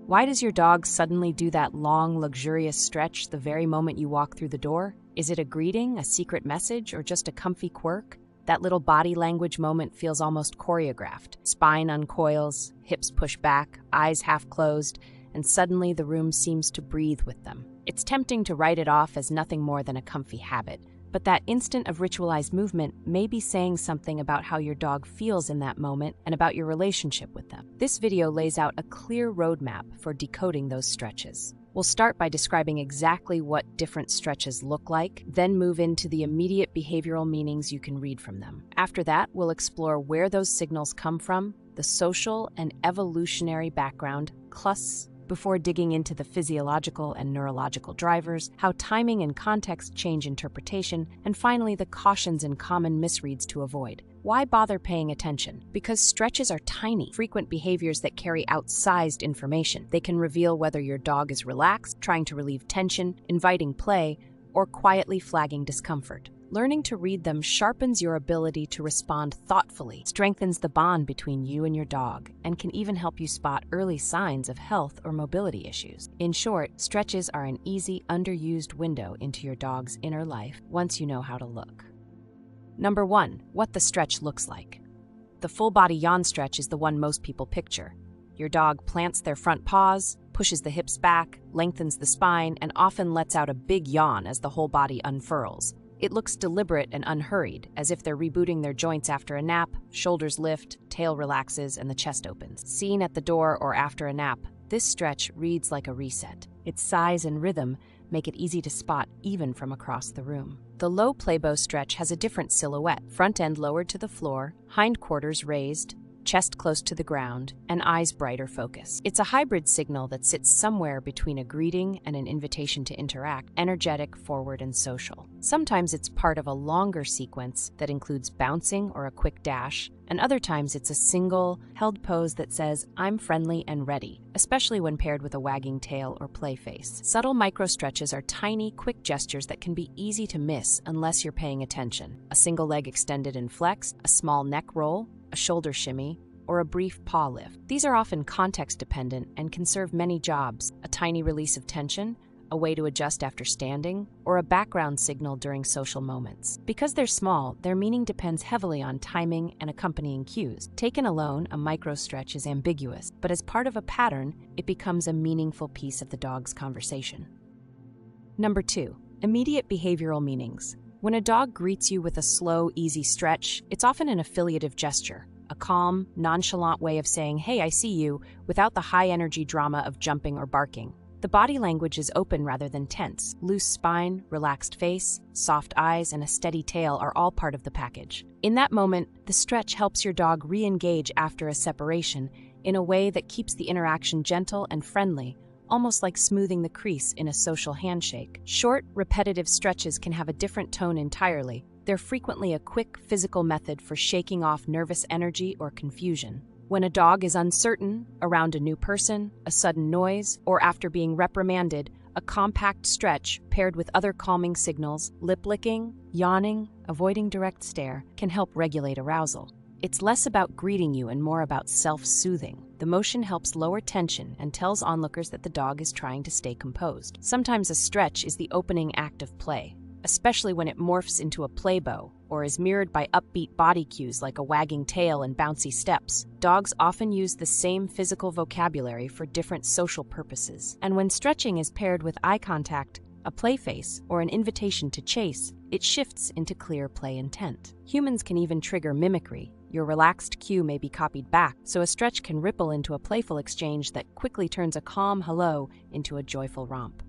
Why does your dog suddenly do that long, luxurious stretch the very moment you walk through the door? Is it a greeting, a secret message, or just a comfy quirk? That little body language moment feels almost choreographed. Spine uncoils, hips push back, eyes half closed, and suddenly the room seems to breathe with them. It's tempting to write it off as nothing more than a comfy habit, but that instant of ritualized movement may be saying something about how your dog feels in that moment and about your relationship with them. This video lays out a clear roadmap for decoding those stretches. We'll start by describing exactly what different stretches look like, then move into the immediate behavioral meanings you can read from them. After that, we'll explore where those signals come from, the social and evolutionary background, plus before digging into the physiological and neurological drivers, how timing and context change interpretation, and finally the cautions and common misreads to avoid. Why bother paying attention? Because stretches are tiny, frequent behaviors that carry outsized information. They can reveal whether your dog is relaxed, trying to relieve tension, inviting play, or quietly flagging discomfort. Learning to read them sharpens your ability to respond thoughtfully, strengthens the bond between you and your dog, and can even help you spot early signs of health or mobility issues. In short, stretches are an easy, underused window into your dog's inner life once you know how to look. Number 1, what the stretch looks like. The full body yawn stretch is the one most people picture. Your dog plants their front paws, pushes the hips back, lengthens the spine, and often lets out a big yawn as the whole body unfurls. It looks deliberate and unhurried, as if they're rebooting their joints after a nap. Shoulders lift, tail relaxes, and the chest opens. Seen at the door or after a nap, this stretch reads like a reset. Its size and rhythm make it easy to spot even from across the room. The low playbow stretch has a different silhouette, front end lowered to the floor, hindquarters raised, chest close to the ground, and eyes bright or focused. It's a hybrid signal that sits somewhere between a greeting and an invitation to interact, energetic, forward, and social. Sometimes it's part of a longer sequence that includes bouncing or a quick dash, and other times it's a single, held pose that says, "I'm friendly and ready," especially when paired with a wagging tail or play face. Subtle micro-stretches are tiny, quick gestures that can be easy to miss unless you're paying attention. A single leg extended and flex, a small neck roll, a shoulder shimmy, or a brief paw lift. These are often context-dependent and can serve many jobs: a tiny release of tension, a way to adjust after standing, or a background signal during social moments. Because they're small, their meaning depends heavily on timing and accompanying cues. Taken alone, a micro-stretch is ambiguous, but as part of a pattern, it becomes a meaningful piece of the dog's conversation. Number 2, immediate behavioral meanings. When a dog greets you with a slow, easy stretch, it's often an affiliative gesture, a calm, nonchalant way of saying, "Hey, I see you," without the high-energy drama of jumping or barking. The body language is open rather than tense. Loose spine, relaxed face, soft eyes, and a steady tail are all part of the package. In that moment, the stretch helps your dog re-engage after a separation in a way that keeps the interaction gentle and friendly, almost like smoothing the crease in a social handshake. Short, repetitive stretches can have a different tone entirely. They're frequently a quick physical method for shaking off nervous energy or confusion. When a dog is uncertain, around a new person, a sudden noise, or after being reprimanded, a compact stretch paired with other calming signals, lip licking, yawning, avoiding direct stare, can help regulate arousal. It's less about greeting you and more about self-soothing. The motion helps lower tension and tells onlookers that the dog is trying to stay composed. Sometimes a stretch is the opening act of play, especially when it morphs into a playbow or is mirrored by upbeat body cues like a wagging tail and bouncy steps. Dogs often use the same physical vocabulary for different social purposes. And when stretching is paired with eye contact, a play face, or an invitation to chase, it shifts into clear play intent. Humans can even trigger mimicry. Your relaxed cue may be copied back, so a stretch can ripple into a playful exchange that quickly turns a calm hello into a joyful romp.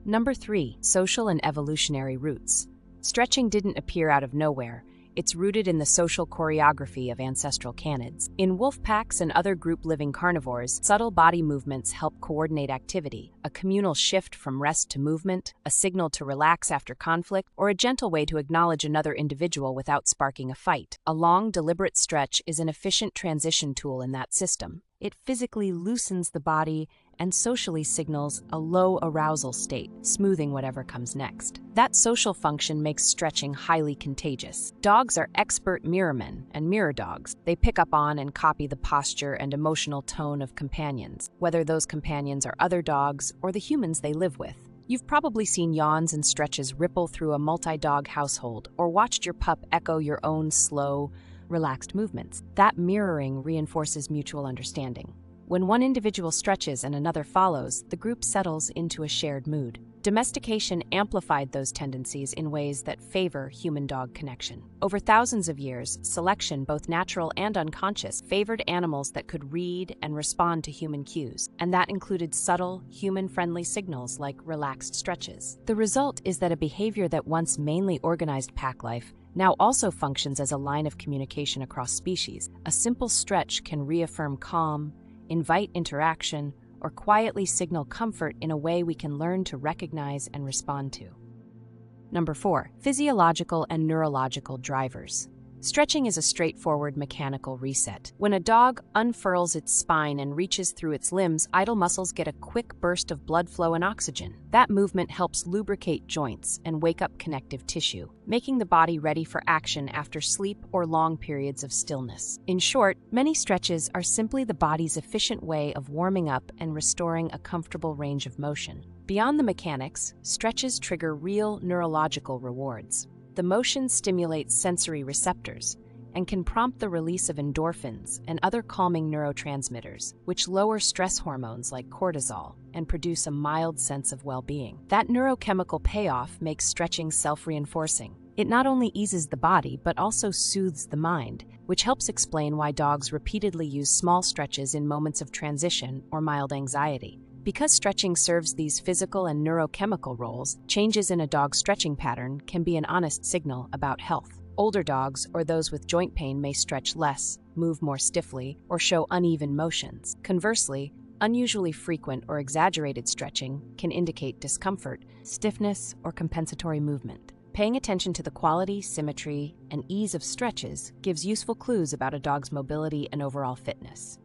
Number 3, social and evolutionary roots. Stretching didn't appear out of nowhere. It's rooted in the social choreography of ancestral canids. In wolf packs and other group-living carnivores, subtle body movements help coordinate activity, a communal shift from rest to movement, a signal to relax after conflict, or a gentle way to acknowledge another individual without sparking a fight. A long, deliberate stretch is an efficient transition tool in that system. It physically loosens the body and socially signals a low arousal state, smoothing whatever comes next. That social function makes stretching highly contagious. Dogs are expert mirrormen and mirror dogs. They pick up on and copy the posture and emotional tone of companions, whether those companions are other dogs or the humans they live with. You've probably seen yawns and stretches ripple through a multi-dog household, or watched your pup echo your own slow, relaxed movements. That mirroring reinforces mutual understanding. When one individual stretches and another follows, the group settles into a shared mood. Domestication amplified those tendencies in ways that favor human-dog connection. Over thousands of years, selection, both natural and unconscious, favored animals that could read and respond to human cues, and that included subtle, human-friendly signals like relaxed stretches. The result is that a behavior that once mainly organized pack life now also functions as a line of communication across species. A simple stretch can reaffirm calm, invite interaction, or quietly signal comfort in a way we can learn to recognize and respond to. Number 4, physiological and neurological drivers. Stretching is a straightforward mechanical reset. When a dog unfurls its spine and reaches through its limbs, idle muscles get a quick burst of blood flow and oxygen. That movement helps lubricate joints and wake up connective tissue, making the body ready for action after sleep or long periods of stillness. In short, many stretches are simply the body's efficient way of warming up and restoring a comfortable range of motion. Beyond the mechanics, stretches trigger real neurological rewards. The motion stimulates sensory receptors and can prompt the release of endorphins and other calming neurotransmitters, which lower stress hormones like cortisol and produce a mild sense of well-being. That neurochemical payoff makes stretching self-reinforcing. It not only eases the body, but also soothes the mind, which helps explain why dogs repeatedly use small stretches in moments of transition or mild anxiety. Because stretching serves these physical and neurochemical roles, changes in a dog's stretching pattern can be an honest signal about health. Older dogs or those with joint pain may stretch less, move more stiffly, or show uneven motions. Conversely, unusually frequent or exaggerated stretching can indicate discomfort, stiffness, or compensatory movement. Paying attention to the quality, symmetry, and ease of stretches gives useful clues about a dog's mobility and overall fitness.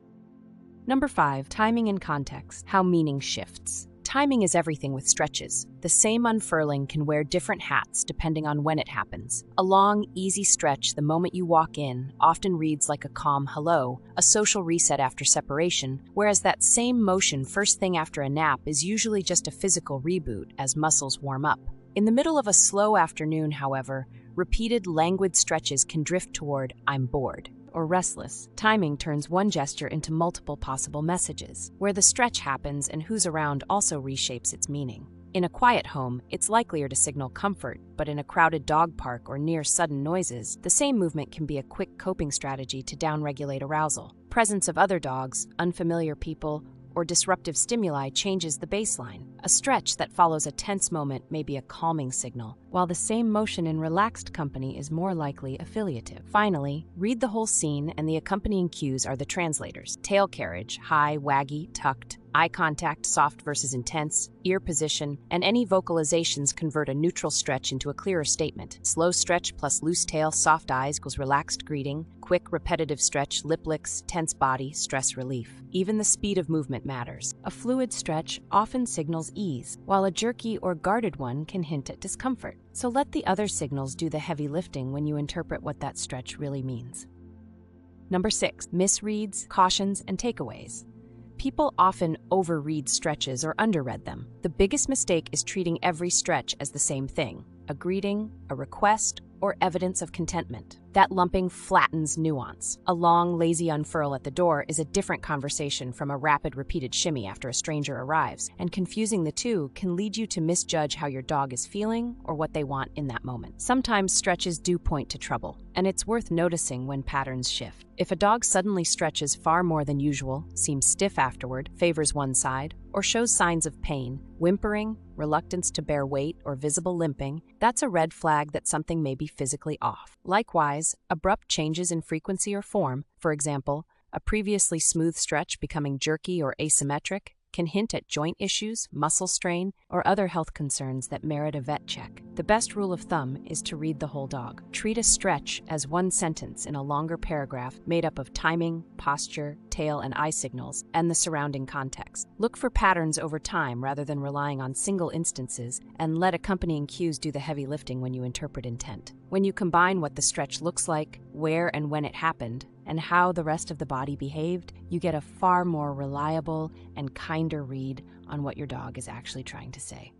Number 5, timing and context. How meaning shifts. Timing is everything with stretches. The same unfurling can wear different hats depending on when it happens. A long, easy stretch the moment you walk in often reads like a calm hello, a social reset after separation, whereas that same motion first thing after a nap is usually just a physical reboot as muscles warm up. In the middle of a slow afternoon, however, repeated languid stretches can drift toward "I'm bored" or restless. Timing turns one gesture into multiple possible messages. Where the stretch happens and who's around also reshapes its meaning. In a quiet home, it's likelier to signal comfort, but in a crowded dog park or near sudden noises, the same movement can be a quick coping strategy to downregulate arousal. Presence of other dogs, unfamiliar people, or disruptive stimuli changes the baseline. A stretch that follows a tense moment may be a calming signal, while the same motion in relaxed company is more likely affiliative. Finally, read the whole scene, and the accompanying cues are the translators. Tail carriage, high, waggy, tucked, eye contact, soft versus intense, ear position, and any vocalizations convert a neutral stretch into a clearer statement. Slow stretch plus loose tail, soft eyes equals relaxed greeting. Quick, repetitive stretch, lip licks, tense body, stress relief. Even the speed of movement matters. A fluid stretch often signals ease, while a jerky or guarded one can hint at discomfort. So let the other signals do the heavy lifting when you interpret what that stretch really means. Number 6, misreads, cautions, and takeaways. People often overread stretches or underread them. The biggest mistake is treating every stretch as the same thing: a greeting, a request, or evidence of contentment. That lumping flattens nuance. A long, lazy unfurl at the door is a different conversation from a rapid, repeated shimmy after a stranger arrives, and confusing the two can lead you to misjudge how your dog is feeling or what they want in that moment. Sometimes stretches do point to trouble, and it's worth noticing when patterns shift. If a dog suddenly stretches far more than usual, seems stiff afterward, favors one side, or shows signs of pain, whimpering, reluctance to bear weight, or visible limping, that's a red flag that something may be physically off. Likewise, abrupt changes in frequency or form, for example, a previously smooth stretch becoming jerky or asymmetric, can hint at joint issues, muscle strain, or other health concerns that merit a vet check. The best rule of thumb is to read the whole dog. Treat a stretch as one sentence in a longer paragraph made up of timing, posture, tail and eye signals, and the surrounding context. Look for patterns over time rather than relying on single instances, and let accompanying cues do the heavy lifting when you interpret intent. When you combine what the stretch looks like, where and when it happened, and how the rest of the body behaved, you get a far more reliable and kinder read on what your dog is actually trying to say.